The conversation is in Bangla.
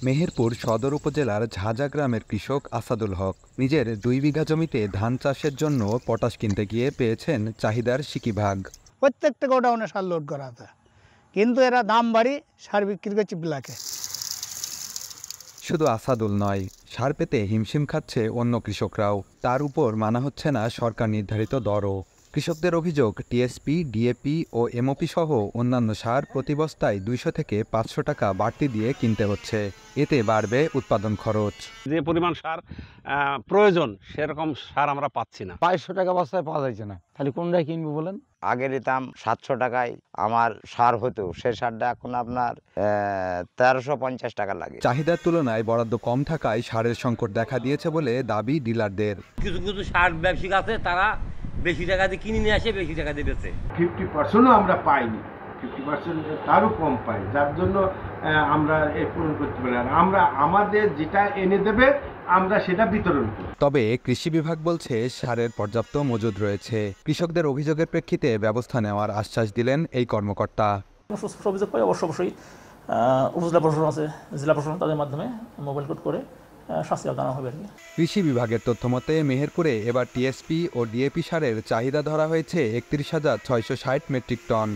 মেহেরপুর সদর উপজেলার ঝাঝা গ্রামের কৃষক আসাদুল হক নিজের 2 বিঘা জমিতে ধান চাষের জন্য পটাশ কিনতে গিয়ে পেয়েছেন চাহিদার সিকিভাগ। প্রত্যেকটা গোডাউনে সার লোড করা আছে, কিন্তু এরা দাম বাড়ি সার বিক্রি করছে ব্ল্যাকে। শুধু আসাদুল নয়, সার পেতে হিমশিম খাচ্ছে অন্য কৃষকরাও। তার উপর মানা হচ্ছে না সরকার নির্ধারিত দরও। কৃষকদের অভিযোগ, টিএসপি, ডিএপি ও এমওপি সহ অন্যান্য সার প্রতি বস্তায় 200 থেকে 500 টাকা বাড়তি দিয়ে কিনতে হচ্ছে। এতে বাড়বে উৎপাদন খরচ। যে পরিমাণ সার প্রয়োজন সেরকম সার আমরা পাচ্ছি না। 500 টাকা বস্তায় পাওয়া যাচ্ছে না, তাহলে কোনটাই কিনবো বলেন? আগে নিতাম 700 টাকায় আমার সার হতো, সে সারটা এখন আপনার 1350 টাকা লাগে। চাহিদার তুলনায় বরাদ্দ কম থাকায় সারের সংকট দেখা দিয়েছে বলে দাবি ডিলারদের। কিছু কিছু সার ব্যবসায়িক আছে, তারা বেশি টাকা দিয়ে কিনে নিয়ে আসে, বেশি টাকা দিয়ে বেচে। 50%ও আমরা পাইনি, 50% তারও কম পাই, যার জন্য আমরা পূরণ করতে পারি। আর আমরা আমাদের যেটা এনে দেবে আমরা সেটা বিতরণ করি। তবে কৃষি বিভাগ বলছে সারের পর্যাপ্ত মজুদ রয়েছে। কৃষকদের অভিযোগের প্রেক্ষিতে ব্যবস্থা নেওয়ার আশ্বাস দিলেন এই কর্মকর্তা। অভিযোগ করে অবশ্যই উপজেলা প্রশাসন আছে, জেলা প্রশাসন, তাদের মাধ্যমে মোবাইল কোড করে শাস্তি জানা হবে। কৃষি বিভাগের তথ্যমতে মেহেরপুরে এবার টিএসপি ও ডিএপি সারের চাহিদা ধরা হয়েছে 31,660 মেট্রিক টন।